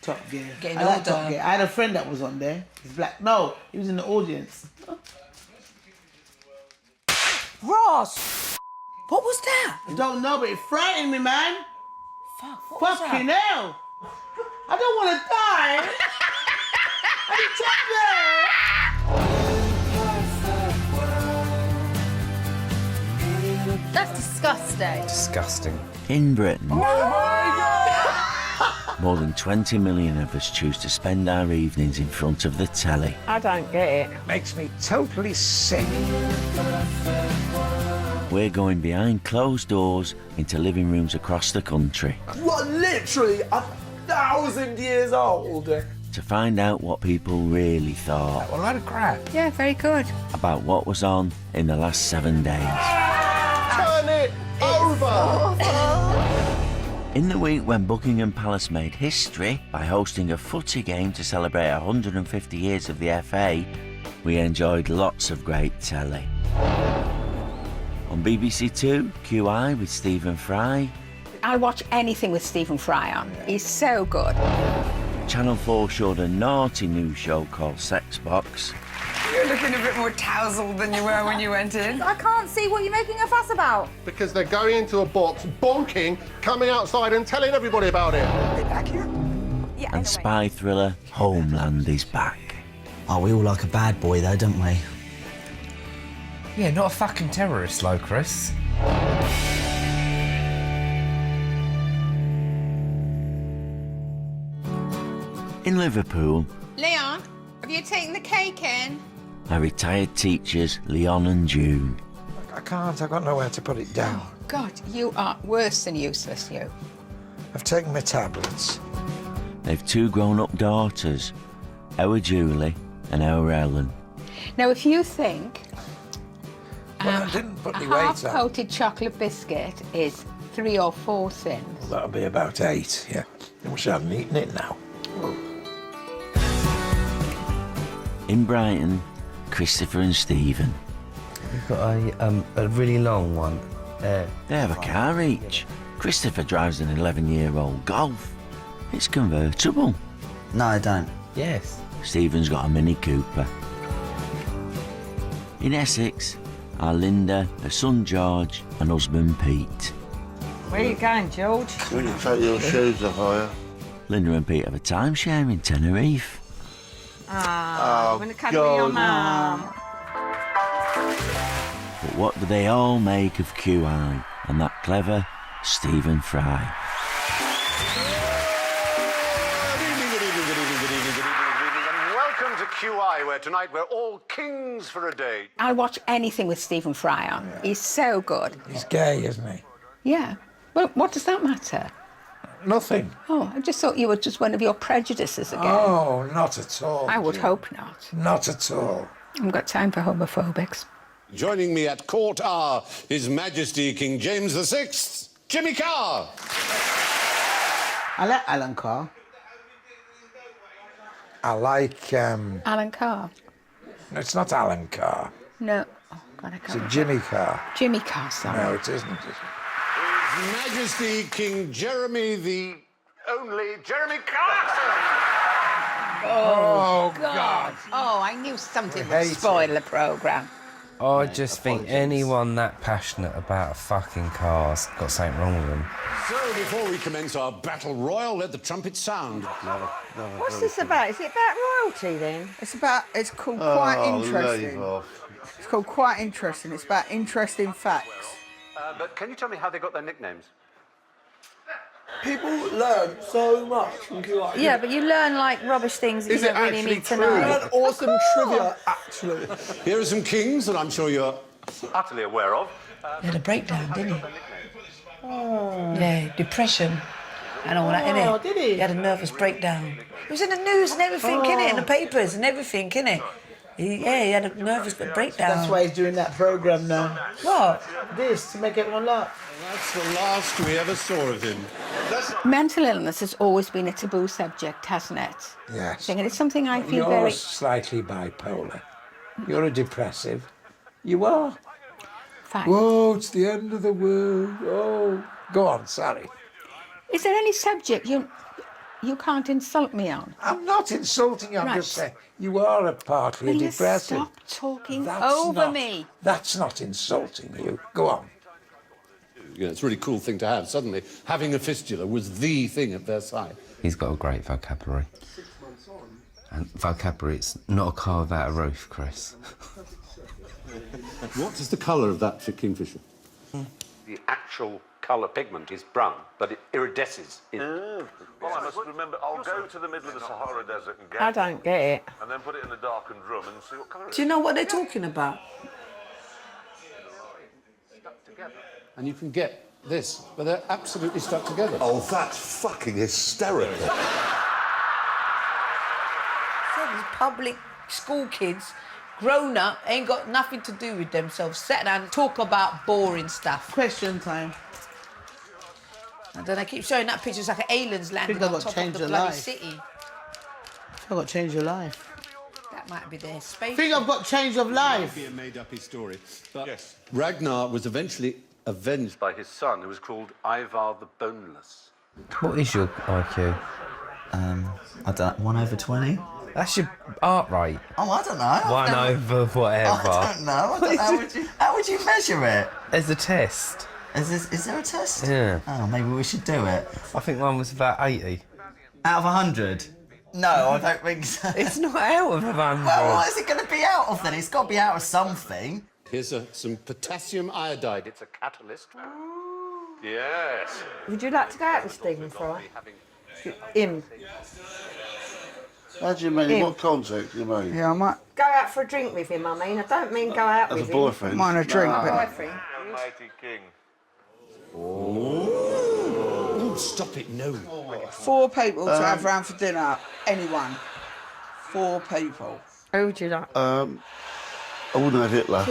Top Gear. Getting I like older. Top Gear. I had a friend that was on there. He's black. No, he was in the audience. Ross! What was that? I don't know, but it frightened me, man. Fuck, what was Fucking that? hell. I don't want to die. That's disgusting. Disgusting. In Britain, more than 20 million of us choose to spend our evenings in front of the telly. I don't get it. Makes me totally sick. We're going behind closed doors into living rooms across the country What, literally 1,000 years old? to find out what people really thought A lot of crap. Yeah, very good. about what was on in the last 7 days. Turn it over! In the week when Buckingham Palace made history by hosting a footy game to celebrate 150 years of the FA, we enjoyed lots of great telly. On BBC Two, QI with Stephen Fry. I'll watch anything with Stephen Fry on. He's so good. Channel 4 showed a naughty new show called Sex Box. You're looking a bit more tousled than you were when you went in. I can't see what you're making a fuss about. Because they're going into a box, bonking, coming outside and telling everybody about it. Yeah, And spy thriller Homeland is back. Oh, we all like a bad boy, though, don't we? Yeah, not a fucking terrorist, though, Chris. In Liverpool, Leon, have you taken the cake in? are retired teachers Leon and June. I can't, I've got nowhere to put it down. God, you are worse than useless, you. I've taken my tablets. They've 2 grown-up daughters, our Julie and our Ellen. Now, if you think Well, I didn't put a my weight on. half-coated chocolate biscuit is 3 or 4 thins, That'll be about 8, yeah. I wish I hadn't eaten it now. In Brighton, Christopher and Stephen. We've got a really long one. They have a car each. Christopher drives an 11-year-old Golf. It's convertible. No, I don't. Yes. Stephen's got a Mini Cooper. In Essex are Linda, her son George and husband Pete. Where are you going, George? Will you take your shoes off, higher? Linda and Pete have a timeshare in Tenerife. I'm going to come with your mum. But what do they all make of QI and that clever Stephen Fry? Welcome to QI, where tonight we're all kings for a day. I'll watch anything with Stephen Fry on. He's so good. He's gay, isn't he? Yeah. Well, what does that matter? Nothing. Oh, I just thought you were just one of your prejudices again. Oh, not at all. I would hope not. Not at all. I haven't got time for homophobics. Joining me at court are His Majesty King James VI, Jimmy Carr. I like Alan Carr. I like, Alan Carr? no, it's not Alan Carr. No. Oh, God, I It's can't. a Jimmy Carr. Jimmy Carr, sorry. No, it isn't. His Majesty King Jeremy the only Jeremy Clarkson. Oh, God. Oh, I knew something I would hate spoil the programme. I just think anyone that passionate about a fucking car's got something wrong with them. So before we commence our battle royal, let the trumpet sound. What's this about? Is it about royalty, then? It's called Quite Interesting. It's called Quite Interesting. It's about interesting facts. But can you tell me how they got their nicknames? People learn so much from QI. Yeah, but you learn, like, rubbish things that you don't really need to You know. learn awesome trivia, actually. Here are some kings that I'm sure you're utterly aware of. He had a breakdown, didn't he? Yeah, depression and all that, innit? Did he? He had a nervous breakdown. It was in the news and everything, innit? In the papers and everything, innit? He had a nervous breakdown. That's why he's doing that programme now. What? This, to make everyone laugh. That's the last we ever saw of him. Mental illness has always been a taboo subject, hasn't it? Yes. And it's something I feel You're very... slightly bipolar. You're a depressive. You are. Fine. Whoa, it's the end of the world. Oh. Go on, sorry. Is there any subject You can't insult me on. I'm not insulting you, I'm Right. just saying you are partly Will you depressive. stop talking That's over not- me? That's not insulting you. Go on. Yeah, it's a really cool thing to have. Suddenly, having a fistula was the thing at Versailles. He's got a great vocabulary. And vocabulary, it's not a car without a roof, Chris. What is the colour of that kingfisher? The actual colour pigment is brown, but it iridesces. Well, I must remember, I'll go to the middle of the Sahara Desert and get I don't get it. and then put it in a darkened room and see what colour it is. Do you know what they're talking about? And you can get this, but they're absolutely stuck together. Oh, that's fucking hysterical. So these public school kids, grown up, ain't got nothing to do with themselves. Sit down and talk about boring stuff. Question time. And then I keep showing that picture, it's like an alien's landing Think I've on got top of change the of bloody life. city. I've got change of life. That might be their space. Think I've got change of life. Be a made-up story. But Ragnar was eventually avenged By his son, who was called Ivar the Boneless. What is your IQ? I don't 1 over 20. That's your art rate. Oh, I don't know. 1 over whatever. I don't know. I don't know. How would you measure it? There's a test. Is there a test? Yeah. Oh, maybe we should do it. I think one was about 80. Out of 100? No, I don't think so. It's not out of 100. Well, what is it going to be out of then? It's got to be out of something. Here's some potassium iodide. It's a catalyst. Yes. Would you like to go out with Stephen Fry? Him. How do you mean? In what context do you mean? Yeah, I might. Go out for a drink with him, I mean. I don't mean go out As a with boyfriend? Mine a drink, but Boyfriend. Almighty King. Oh, stop it, no. 4 people to have round for dinner. Anyone. 4 people. Who would you like? I wouldn't have Hitler.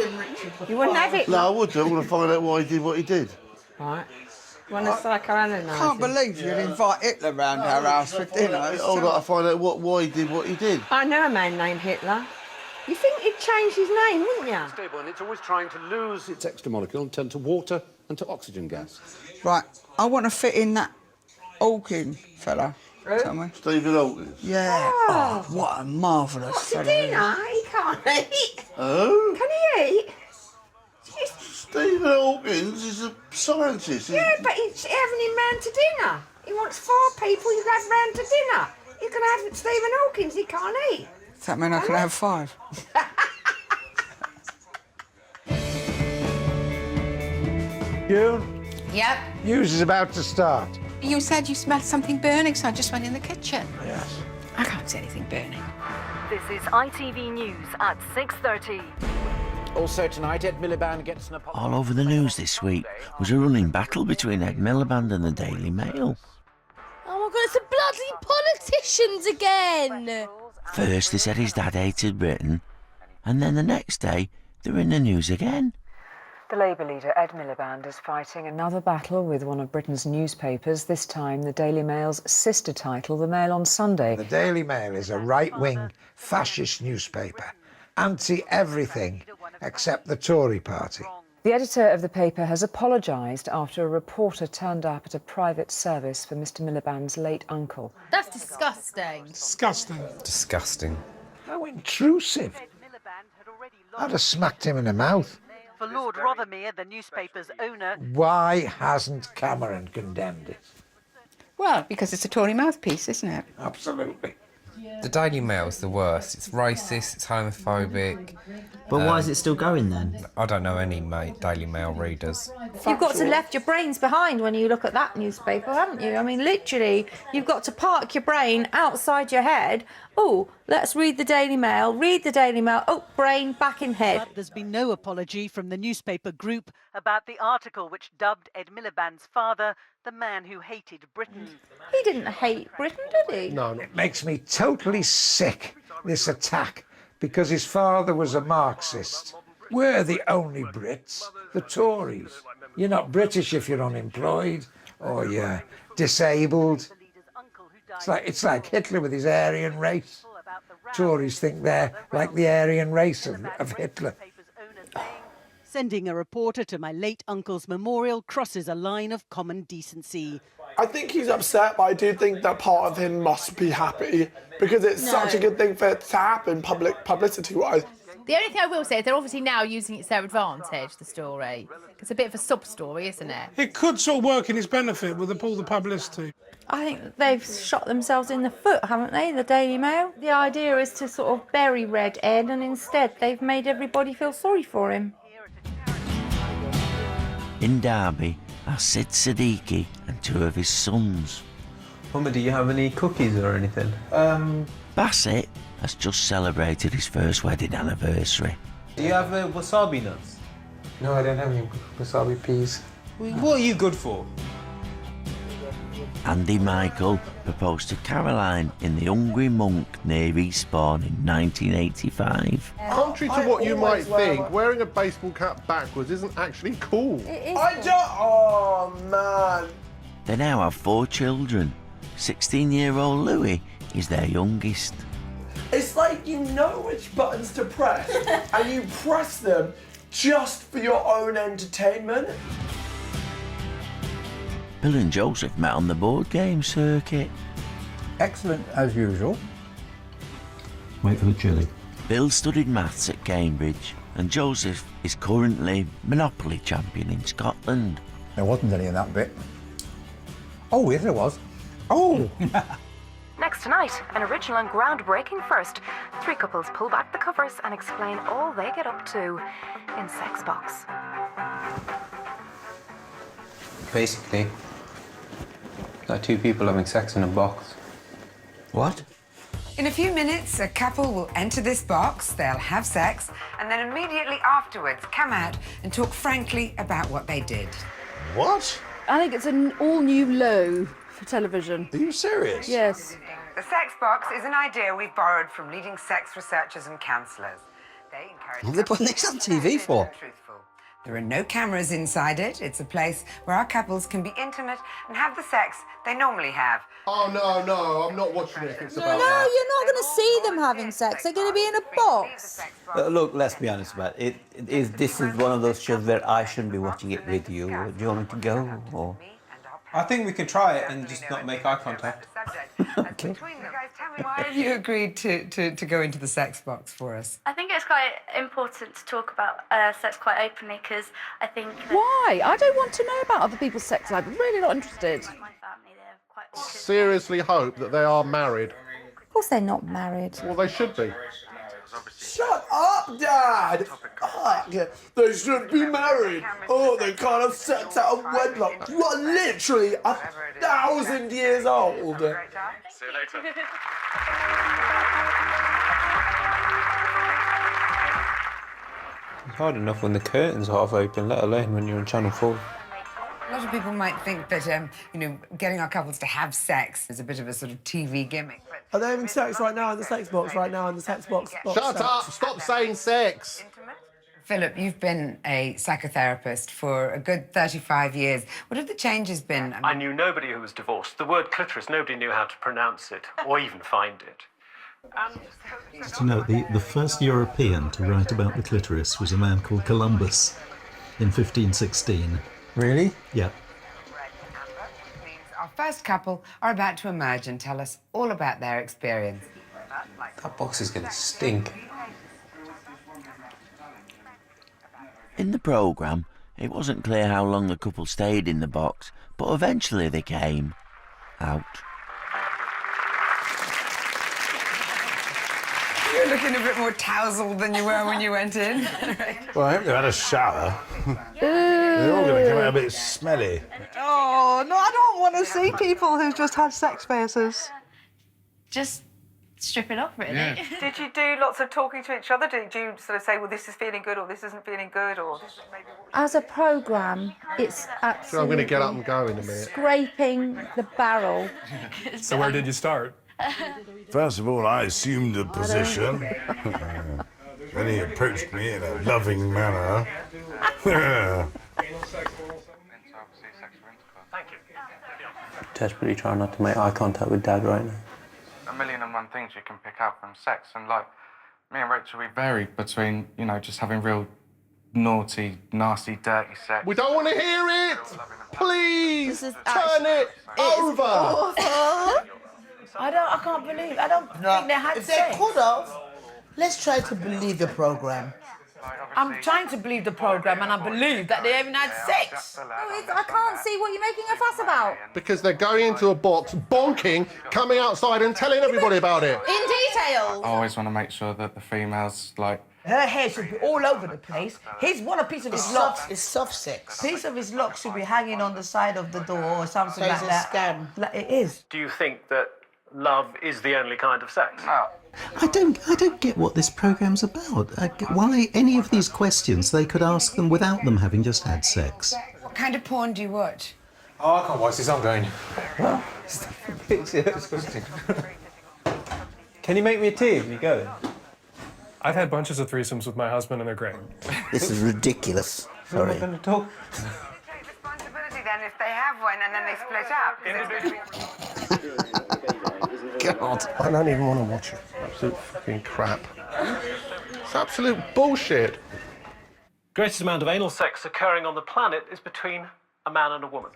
You wouldn't have it? No, I would. I want to find out why he did what he did. Right. You want to psychoanalyse I can't him? believe you'd invite Hitler round our house for dinner. I would like to find out why he did what he did. I know a man named Hitler. You think he'd change his name, wouldn't you? Stable, and it's always trying to lose its extra molecule and turn to water and to oxygen gas. Right, I want to fit in that Hawking fella. Tell me. Stephen Hawking. Yeah. Oh, what a marvellous What's for fella. dinner? He can't eat. Oh? Can he eat? Stephen Hawkins is a scientist. Yeah, but he's having him round to dinner. He wants 4 people you have round to dinner. You can have Stephen Hawkins, he can't eat. Does that mean I can have 5? June, Yep. news is about to start. You said you smelled something burning, so I just went in the kitchen. Yes. I can't see anything burning. This is ITV News at 6:30. Also tonight, Ed Miliband gets an apology. All over the news this week was a running battle between Ed Miliband and the Daily Mail. Oh my God, it's the bloody politicians again! First they said his dad hated Britain, and then the next day they were in the news again. The Labour leader Ed Miliband is fighting another battle with one of Britain's newspapers, this time the Daily Mail's sister title, The Mail on Sunday. The Daily Mail is a right-wing fascist newspaper, anti-everything except the Tory party. The editor of the paper has apologised after a reporter turned up at a private service for Mr Miliband's late uncle. That's disgusting. Disgusting. Disgusting. How intrusive. I'd have smacked him in the mouth. For Lord Rothermere, the newspaper's owner... Why hasn't Cameron condemned it? Well, because it's a Tory mouthpiece, isn't it? Absolutely. The Daily Mail's the worst. It's racist, it's homophobic. But why is it still going then? I don't know any Daily Mail readers. You've got to left your brains behind when you look at that newspaper, haven't you? I mean, literally, you've got to park your brain outside your head. Oh, let's read the Daily Mail, oh, brain back in head. But there's been no apology from the newspaper group about the article which dubbed Ed Miliband's father the man who hated Britain. He didn't hate Britain, did he? No, it makes me totally sick, this attack, because his father was a Marxist. We're the only Brits, the Tories. You're not British if you're unemployed or you're disabled. It's like Hitler with his Aryan race. Tories think they're like the Aryan race of Hitler. Sending a reporter to my late uncle's memorial crosses a line of common decency. I think he's upset, but I do think that part of him must be happy because it's such a good thing for it to happen, publicity-wise. The only thing I will say is they're obviously now using it to their advantage, the story. It's a bit of a sub-story, isn't it? It could sort of work in his benefit with all the publicity. I think they've shot themselves in the foot, haven't they, the Daily Mail? The idea is to sort of bury Red Ed, and instead they've made everybody feel sorry for him. In Derby are Sid Siddiqui and 2 of his sons. Mummy, do you have any cookies or anything? Bassett has just celebrated his first wedding anniversary. Do you have wasabi nuts? No, I don't have any wasabi peas. What are you good for? Andy Michael proposed to Caroline in the Hungry Monk near Eastbourne in 1985. Contrary to what you might think, wearing a baseball cap backwards isn't actually cool. Oh, man. They now have 4 children. 16-year-old Louis is their youngest. It's like you know which buttons to press, and you press them just for your own entertainment. Bill and Joseph met on the board game circuit. Excellent as usual. Wait for the chili. Bill studied maths at Cambridge, and Joseph is currently Monopoly champion in Scotland. There wasn't any in that bit. Oh, yes, there was. Oh! Next tonight, an original and groundbreaking first. 3 couples pull back the covers and explain all they get up to in Sex Box. Basically, like 2 people having sex in a box. What? In a few minutes, a couple will enter this box, they'll have sex, and then immediately afterwards come out and talk frankly about what they did. What? I think it's an all-new low for television. Are you serious? Yes. The Sex Box is an idea we've borrowed from leading sex researchers and counsellors. They encourage... What are they putting this on TV for? There are no cameras inside it. It's a place where our couples can be intimate and have the sex they normally have. Oh, no, I'm not watching it if it's about No, that. you're not going to see them having sex. They're going to be in a box. Look, let's be honest about it. This is one of those shows where I shouldn't be watching it with you. Do you want me to go, or...? I think we could try it and just not make eye contact. Okay. Why have you agreed to go into the Sex Box for us? I think it's quite important to talk about sex quite openly because I think... Why? I don't want to know about other people's sex life. I'm really not interested. Seriously hope that they are married. Of course they're not married. Well, they should be. Shut up, Dad! Fuck! They should be married. Oh, they can't have sex out of wedlock. You are literally 1,000 years old. See you later. It's hard enough when the curtains are half open, let alone when you're on Channel 4. A lot of people might think that, getting our couples to have sex is a bit of a sort of TV gimmick. Are they having sex right now in the Sex Box? Right now in the Sex Box? Shut up! Stop saying sex! Philip, you've been a psychotherapist for a good 35 years. What have the changes been? I knew nobody who was divorced. The word clitoris, nobody knew how to pronounce it or even find it. Just to note, the first European to write about the clitoris was a man called Columbus in 1516. Really? Yeah. Our first couple are about to emerge and tell us all about their experience. That box is going to stink. In the programme, it wasn't clear how long the couple stayed in the box, but eventually they came out. You're looking a bit more tousled than you were when you went in. Well, I hope they've had a shower. They're all going to come out a bit smelly. Oh, no, I don't want to see people who've just had sex faces. Just strip it off, really. Yeah. Did you do lots of talking to each other? Did you sort of say, well, this is feeling good, or this isn't feeling good, or this is maybe... As a programme, it's absolutely... So I'm going to get up and go in a minute. Scraping the barrel. So where did you start? First of all, I assumed a position. Then he approached me in a loving manner. Desperately trying not to make eye contact with Dad right now. 1,000,001 things you can pick up from sex, and like me and Rachel, we varied between, just having real naughty, nasty, dirty sex. We don't want to hear it! Please, This is turn it over! I can't believe. I don't think they had If sex. they could have, let's try to believe the program. I'm trying to believe the program, and I believe that they even had sex. I can't see what you're making a fuss about. Because they're going into a box, bonking, coming outside and telling everybody about it. In detail. I always want to make sure that the females, like, Her hair should be all over the place. A piece of his locks. It's soft sex. Piece of his locks should be hanging on the side of the door or something So like it's a that. scam. Like, it is. Do you think that love is the only kind of sex? no. I don't get what this programme's about. Why any of these questions they could ask them without them having just had sex. What kind of porn do you watch? Oh, I can't watch this, I'm going. Can you make me a tea when you go? I've had bunches of threesomes with my husband and they're great. This is ridiculous. We're not Sorry. going to talk. Take responsibility then if they have one and then they split up. God, I don't even want to watch it. Absolute fucking crap. It's absolute bullshit. Greatest amount of anal sex occurring on the planet is between a man and a woman.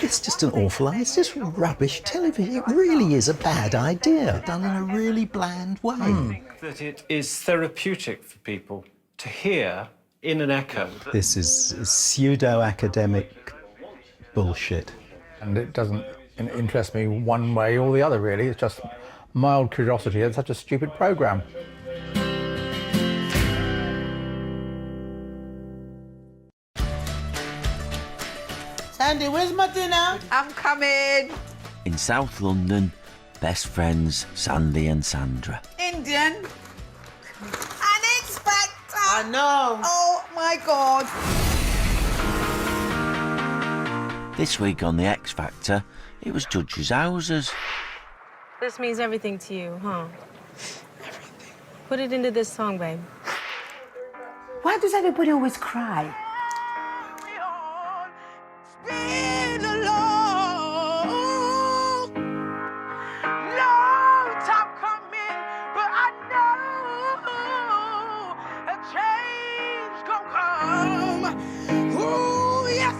It's just an awful, it's just rubbish television. It really is a bad idea, done in a really bland way. That it is therapeutic for people to hear in an echo. This is pseudo-academic bullshit. And it doesn't interest me one way or the other, really. It's just mild curiosity. It's such a stupid programme. Sandy, where's my dinner? I'm coming. In South London, best friends Sandy and Sandra. Indian. Unexpected. I know. Oh my God. This week on The X Factor, it was Judge's houses. This means everything to you, huh? Everything. Put it into this song, babe. Why does everybody always cry?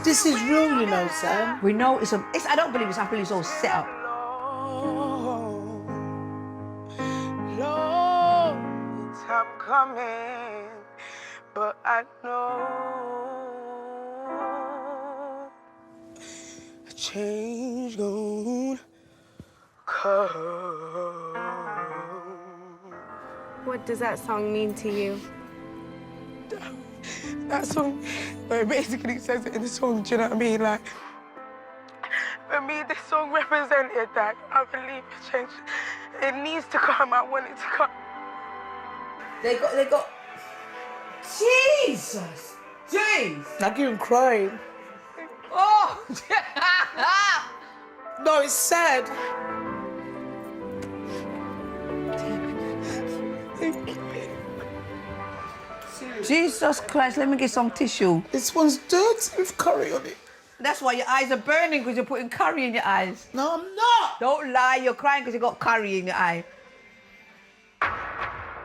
This is real, you know, Sam. We know it's I don't believe it's. I believe it's all set up. Long time coming, but I know a change gonna come. What does that song mean to you? That song, it basically says it in the song, do you know what I mean? Like, for me, this song represented that. I believe it changed. It needs to come, I want it to come. They got. Jesus! Jeez! Like you're crying. Oh! No, it's sad. Jesus Christ, let me get some tissue. This one's dirty with curry on it. That's why your eyes are burning, because you're putting curry in your eyes. No, I'm not. Don't lie, you're crying because you got curry in your eye.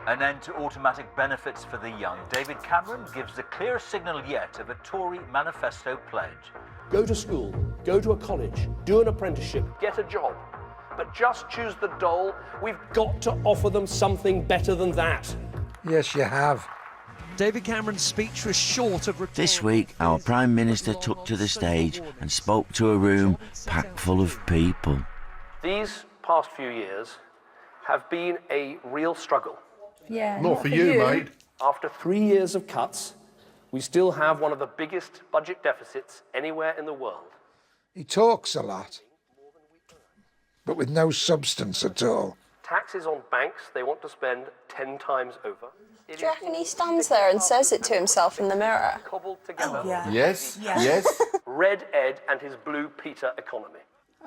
An end to automatic benefits for the young. David Cameron gives the clearest signal yet of a Tory manifesto pledge. Go to school, go to a college, do an apprenticeship, get a job. But just choose the dole. We've got to offer them something better than that. Yes, you have. David Cameron's speech was short of... This week, our Prime Minister took to the stage and spoke to a room packed full of people. These past few years have been a real struggle. Yeah. Not for you, mate. After 3 years of cuts, we still have one of the biggest budget deficits anywhere in the world. He talks a lot, but with no substance at all. Taxes on banks, they want to spend 10 times over. Do you reckon he stands there and says it to himself in the mirror? Cobbled together. Yes, yes. Red Ed and his Blue Peter economy.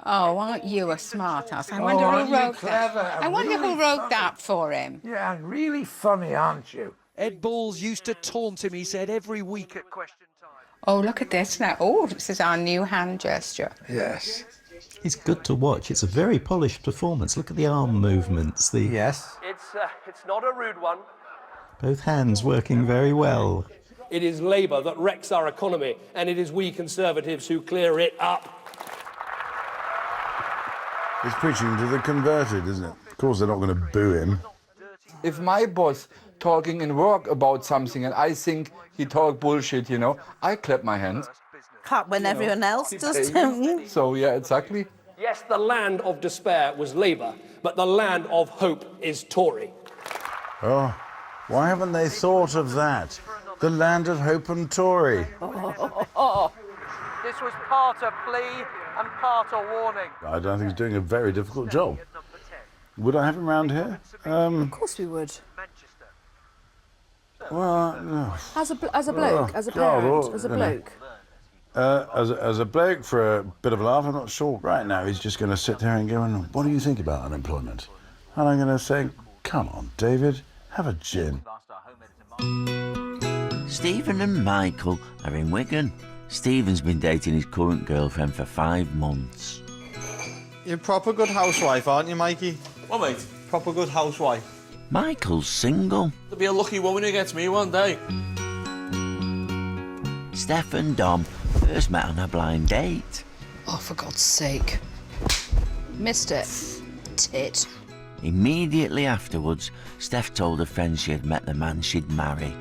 Oh, aren't you a smart ass? I wonder aren't who you wrote clever? that. I wonder who wrote that for him. Yeah, really funny, aren't you? Ed Balls used to taunt him, he said, every week at question time. Oh, look at this now. Oh, this is our new hand gesture. Yes. It's good to watch. It's a very polished performance. Look at the arm movements. It's not a rude one. Both hands working very well. It is Labour that wrecks our economy, and it is we Conservatives who clear it up. He's preaching to the converted, isn't it? Of course they're not going to boo him. If my boss talking in work about something and I think he talk bullshit, you know, I clap my hands. Clap when everyone else does, don't you? So, yeah, exactly. Yes, the land of despair was Labour, but the land of hope is Tory. Oh, why haven't they thought of that? The land of hope and Tory. This was part a plea and part a warning. I don't think he's doing a very difficult job. Would I have him round here? Of course we would. Well, no. As a bloke, as a parent, as a bloke. As a bloke, for a bit of a laugh, I'm not sure. Right now, he's just going to sit there and go, what do you think about unemployment? And I'm going to say, come on, David, have a gin. Stephen and Michael are in Wigan. Stephen's been dating his current girlfriend for 5 months. You're a proper good housewife, aren't you, Mikey? What, mate? Proper good housewife. Michael's single. There'll be a lucky woman who gets me one day. Steph and Dom first met on a blind date. Oh, for God's sake. Missed it. Tit. Immediately afterwards, Steph told her friends she had met the man she'd marry.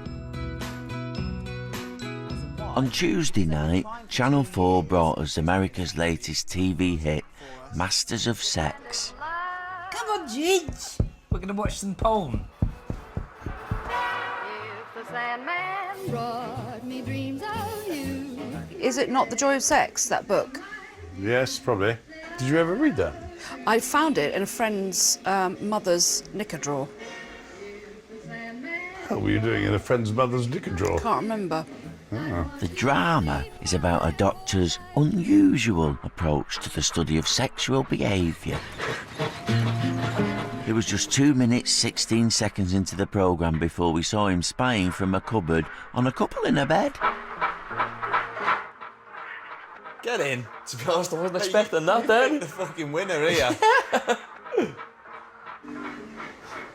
On Tuesday night, Channel 4 brought us America's latest TV hit, Masters of Sex. Come on, Ginge. We're going to watch some porn. Is it not The Joy of Sex, that book? Yes, probably. Did you ever read that? I found it in a friend's mother's knicker drawer. What were you doing in a friend's mother's knicker drawer? Can't remember. Oh. The drama is about a doctor's unusual approach to the study of sexual behaviour. It was just 2 minutes, 16 seconds into the programme before we saw him spying from a cupboard on a couple in a bed. Get in. To be honest, I wasn't expecting that then. The fucking winner here.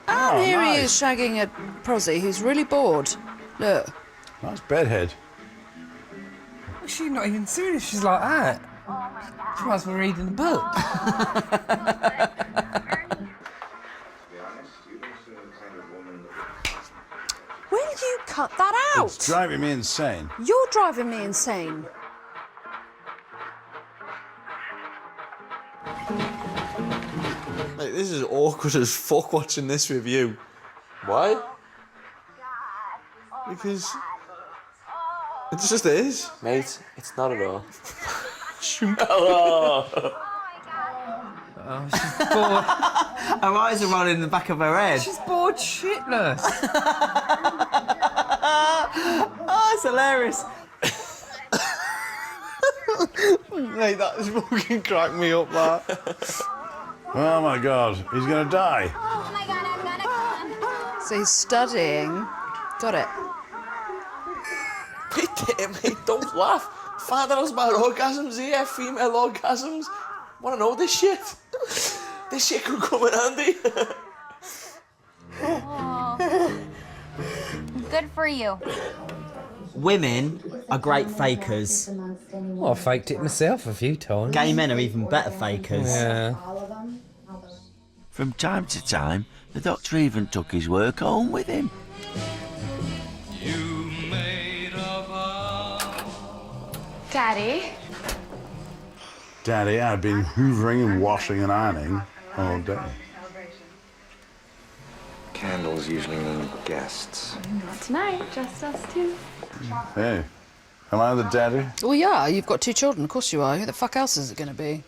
And here he is shagging a prosy who's really bored. Look. Nice bedhead. She's not even serious. She's like that. She might as well reading the book. Will you cut that out? It's driving me insane. You're driving me insane. Mate, this is awkward as fuck watching this with you. Why? Because it just is. Mate, it's not at all. Oh, she's bored. Her eyes are rolling in the back of her head. She's bored shitless. Oh, it's hilarious. Mate, that is fucking cracked me up, that. Oh my God, he's going to die. So he's studying. Got it. Mate, don't laugh. Find out about orgasms here, female orgasms. Want to know this shit? This shit could come in handy. Good for you. Women are great fakers. Well, I faked it myself a few times. Gay men are even better fakers. Yeah. From time to time, the doctor even took his work home with him. Daddy? Daddy, I've been hoovering and washing and ironing all day. Candles usually mean guests. Not tonight, just us two. Hey, am I the daddy? Well, yeah, you've got 2 children. Of course you are. Who the fuck else is it going to be?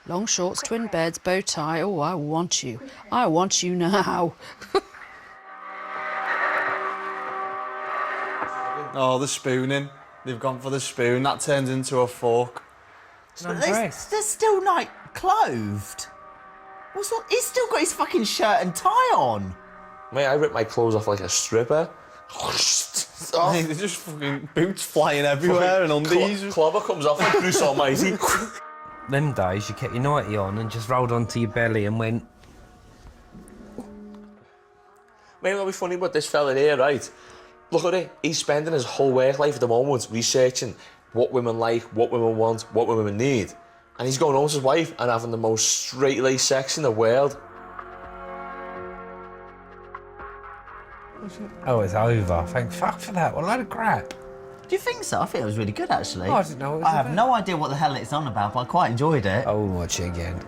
Long shorts, twin beds, bow tie. Oh, I want you. I want you now. Oh, the spooning. They've gone for the spoon. That turns into a fork. But they're still, like, clothed. He's still got his fucking shirt and tie on. Mate, I rip my clothes off like a stripper. off. They're just fucking boots flying everywhere and undies. Clobber comes off like Bruce Almighty. Them days, you kept your nightie on and just rolled onto your belly and went... Maybe what'll be funny about this fella here, right? Look at it. He's spending his whole work life at the moment researching what women like, what women want, what women need. And he's going home to his wife and having the most straight-laced sex in the world. Oh, it's over. Thank fuck for that. What a load of crap. Do you think so? I think it was really good, actually. Oh, I didn't know what it was I have about. no idea what the hell it's on about, but I quite enjoyed it. I will watch it again.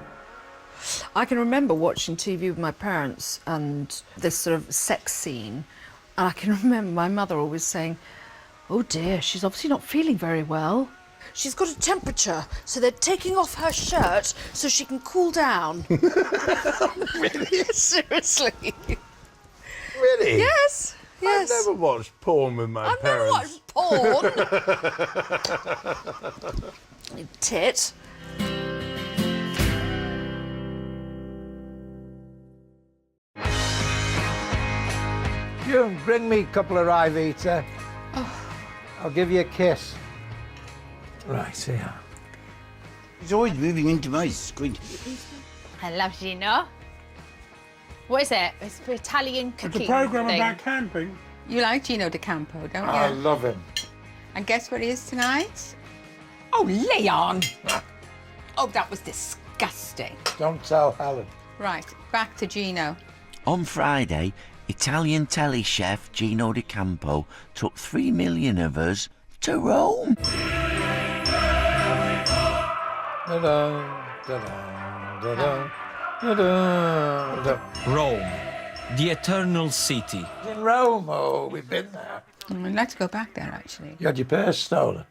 I can remember watching TV with my parents and this sort of sex scene, and I can remember my mother always saying, "Oh dear, she's obviously not feeling very well. She's got a temperature, so they're taking off her shirt so she can cool down." Really? Seriously. Really? Yes. Yes. I've never watched porn with my parents. I've never watched porn. You tit. June, bring me a couple of rye Vita. I'll give you a kiss. Right, here. He's always moving into my screen. I love Gino. What is it? It's for Italian cooking. It's a programme thing. about camping. You like Gino De Campo, don't you? I love him. And guess what he is tonight? Oh, Leon! Oh, that was disgusting. Don't tell Helen. Right, back to Gino. On Friday, Italian telly chef Gino De Campo took 3 million of us to Rome. Rome, the eternal city. In Rome, oh, we've been there. I'd like to go back there, actually. You had your purse stolen.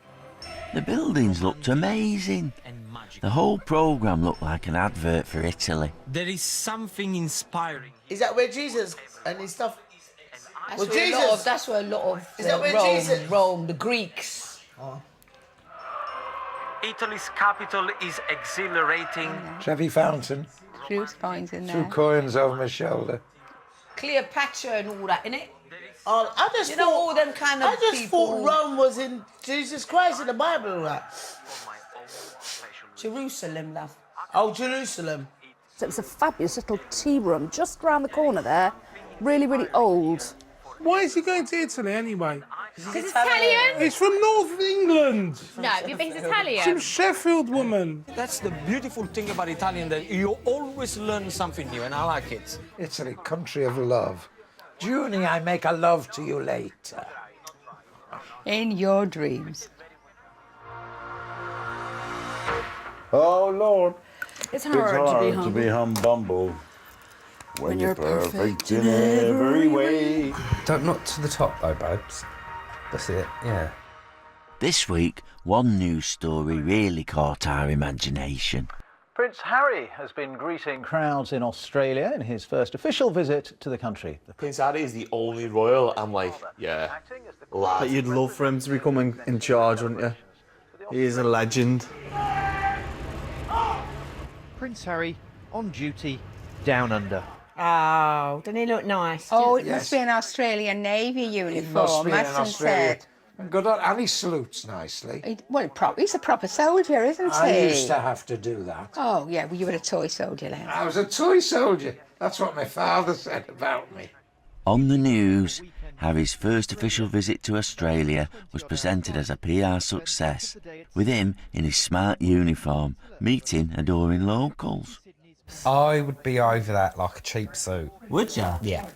The buildings looked amazing. The whole programme looked like an advert for Italy. There is something inspiring. Is that where Jesus and his stuff? That's Was where Jesus? that's where a lot of Is that where Jesus? Rome, the Greeks. Italy's capital is exhilarating. Trevi Fountain. Few spines in Two there. coins over my shoulder. Cleopatra and all that, innit? Oh, I just thought, all them kind of I just people. thought Rome was in Jesus Christ in the Bible, right? Jerusalem, love. Oh, Jerusalem. So it was a fabulous little tea room just round the corner there. Really, really old. Why is he going to Italy anyway? Because it's Italian? He's from North England. No, you think it's Italian? Some Sheffield woman. That's the beautiful thing about Italian, that you always learn something new, and I like it. Italy, country of love. Junie, I make a love to you later. In your dreams. Oh, Lord. It's hard to be humbumble when you're perfect in every way. Don't knock to the top, though, babes. That's it, yeah. This week, one news story really caught our imagination. Prince Harry has been greeting crowds in Australia in his first official visit to the country. Prince Harry is the only royal. I'm like, yeah, lad. But you'd love for him to become in charge, wouldn't you? He is a legend. Prince Harry on duty down under. Oh, doesn't he look nice? Oh, it must be an Australian Navy uniform. Must be in mustn't Australia. it? And good on, and he salutes nicely. He's a proper soldier, isn't he? I used to have to do that. Oh, yeah, well, you were a toy soldier then. I was a toy soldier. That's what my father said about me. On the news, Harry's first official visit to Australia was presented as a PR success, with him in his smart uniform, meeting adoring locals. I would be over that like a cheap suit. Would ya? Yeah.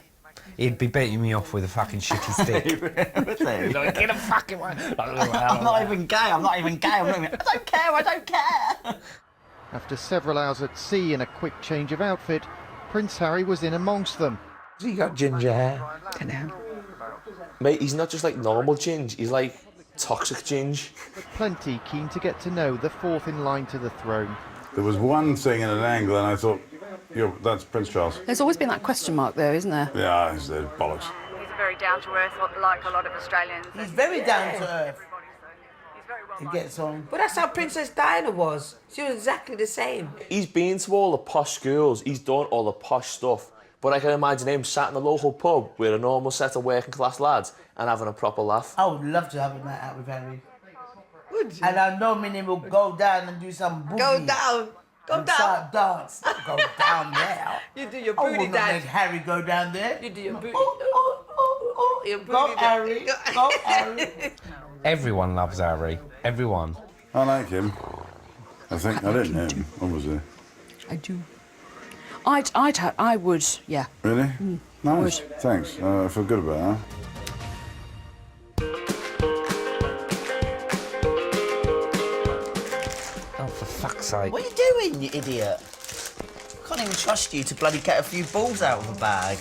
He'd be beating me off with a fucking shitty stick. Like, get a fucking one. I'm not even gay. I don't care. After several hours at sea and a quick change of outfit, Prince Harry was in amongst them. Has he got ginger hair? I know. Mate, he's not just like normal ginge, he's like toxic ginge. But plenty keen to get to know the fourth in line to the throne. There was one thing in an angle, and I thought, that's Prince Charles. There's always been that question mark there, isn't there? Yeah, it's bollocks. He's very down to earth, like a lot of Australians. He's very down to earth. He gets on. But that's how Princess Diana was. She was exactly the same. He's been to all the posh schools, he's done all the posh stuff, But I can imagine him sat in the local pub with a normal set of working class lads and having a proper laugh. I would love to have a night out with Harry. Would you? And I know Minnie will go down and do some boogie. Go down. Go and down. Start dance. Go down there. You do your I booty wouldn't dance. let Harry go down there. You do your booty. Your booty go, Harry. Go, Harry. Everyone loves Harry. Everyone. I like him. I didn't know him. What was it? I do. I would, yeah. Really? Nice. Would. Thanks. I feel good about that. Oh, for fuck's sake. What are you doing, you idiot? I can't even trust you to bloody get a few balls out of a bag.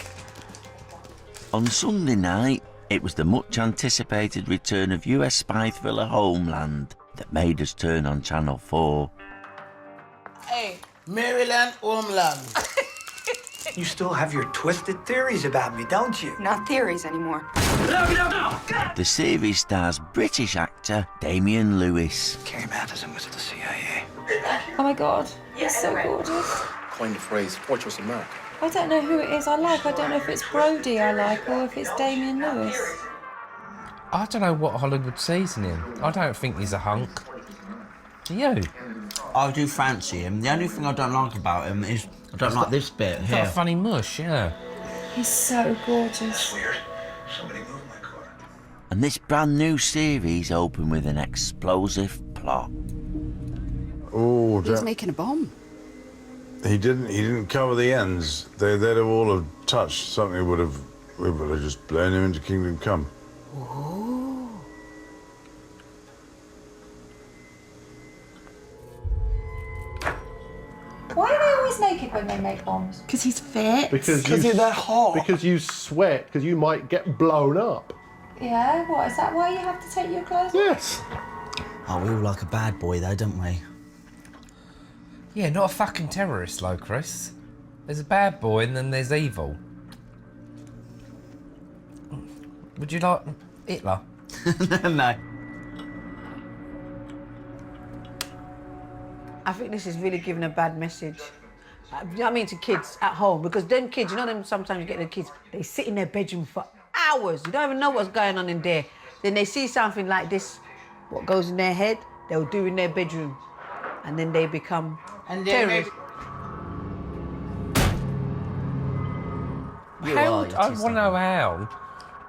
On Sunday night, it was the much anticipated return of US spy thriller Homeland that made us turn on Channel 4. Hey, Maryland, Homeland. You still have your twisted theories about me, don't you? Not theories anymore. The series stars British actor Damian Lewis. Carrie Matheson was at the CIA. Oh my God, he's so gorgeous. Coined the phrase Fortress America. I don't know who it is I like. I don't know if it's Brody I like or if it's Damian Lewis. I don't know what Hollywood sees in him. I don't think he's a hunk. Do you? I do fancy him. The only thing I don't like about him is I don't like this bit He's here. got a funny mush, yeah. He's so gorgeous. And this brand new series opened with an explosive plot. Oh, He was making a bomb. He didn't cover the ends. They'd have all have touched something. We would have just blown him into Kingdom Come. Ooh. Why are they always naked when they make bombs? Because he's fit. Because they're hot. Because you sweat, because you might get blown up. Yeah, what, is that why you have to take your clothes off? Yes. Oh, we all like a bad boy though, don't we? Yeah, not a fucking terrorist, though, Chris. There's a bad boy and then there's evil. Would you like Hitler? No. I think this is really giving a bad message. You know what I mean, to kids at home, because them kids, you know them, sometimes you get the kids, they sit in their bedroom for hours. You don't even know what's going on in there. Then they see something like this, what goes in their head, they'll do in their bedroom. And then they become terrorists. I want to know how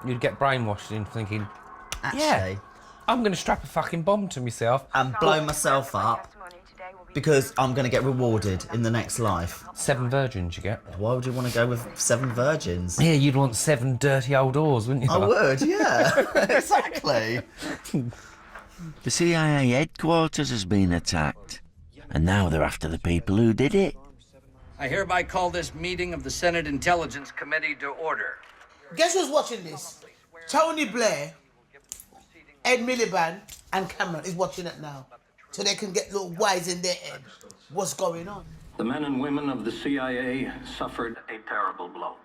you'd get brainwashed into thinking, yeah, I'm going to strap a fucking bomb to myself. And blow myself up. Because I'm going to get rewarded in the next life. 7 virgins you get. Why would you want to go with 7 virgins? Yeah, you'd want 7 dirty old whores, wouldn't you? I would, yeah. Exactly. The CIA headquarters has been attacked, and now they're after the people who did it. I hereby call this meeting of the Senate Intelligence Committee to order. Guess who's watching this? Tony Blair, Ed Miliband, and Cameron is watching it now. So they can get little wise in their head. What's going on? The men and women of the CIA suffered a terrible blow.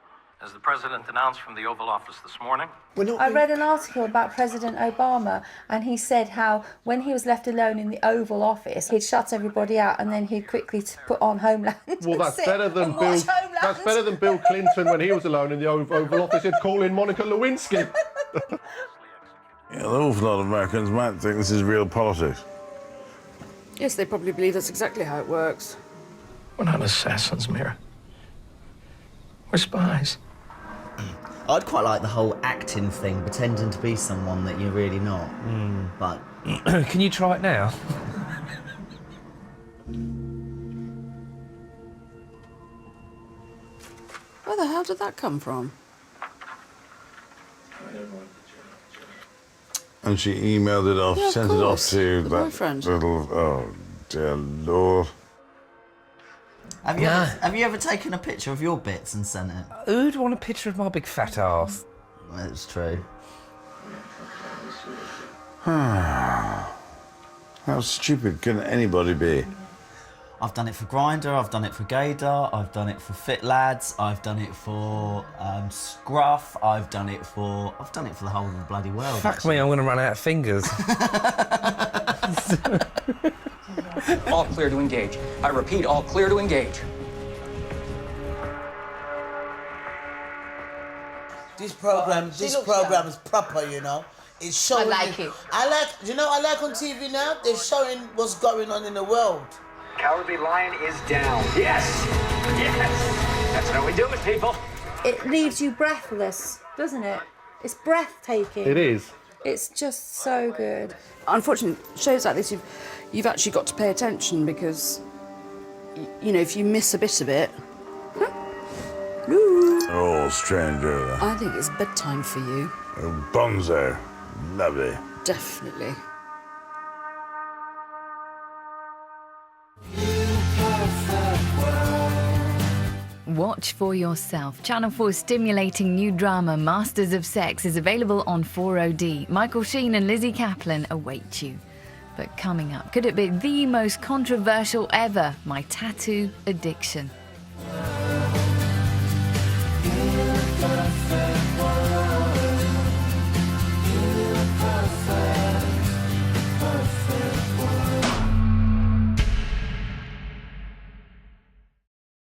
As the president announced from the Oval Office this morning, I read an article about President Obama, and he said how when he was left alone in the Oval Office, he'd shut everybody out and then he'd quickly put on Homeland. Well, that's better than Bill. That's better than Bill Clinton when he was alone in the Oval Office. He'd call in Monica Lewinsky. Yeah, an awful lot of Americans might think this is real politics. Yes, they probably believe that's exactly how it works. We're not assassins, Mira. We're spies. I'd quite like the whole acting thing, pretending to be someone that you're really not. But can you try it now? Where the hell did that come from? And she emailed it off, Yeah, of sent it off course. to The that boyfriend. little. Oh dear Lord. have you ever taken a picture of your bits and sent it? Who'd want a picture of my big fat ass? That's true. How stupid can anybody be? I've done it for Grindr, I've done it for Gaydar, I've done it for Fit Lads, I've done it for Scruff, I've done it for the whole of the bloody world. Fuck me, I'm going to run out of fingers. All clear to engage. I repeat, all clear to engage. This program is proper, you know. It's showing. I like it. You know, I like on TV now. They're showing what's going on in the world. Cowardly Lion is down. Yes, yes. That's how we do it, people. It leaves you breathless, doesn't it? It's breathtaking. It is. It's just so good. Unfortunately, shows like this, you've actually got to pay attention because, you know, if you miss a bit of it. Oh, stranger. I think it's bedtime for you. Oh, bonzo. Lovely. Definitely. Watch for yourself. Channel 4's stimulating new drama Masters of Sex is available on 4OD. Michael Sheen and Lizzie Kaplan await you. But coming up, could it be the most controversial ever? My tattoo addiction.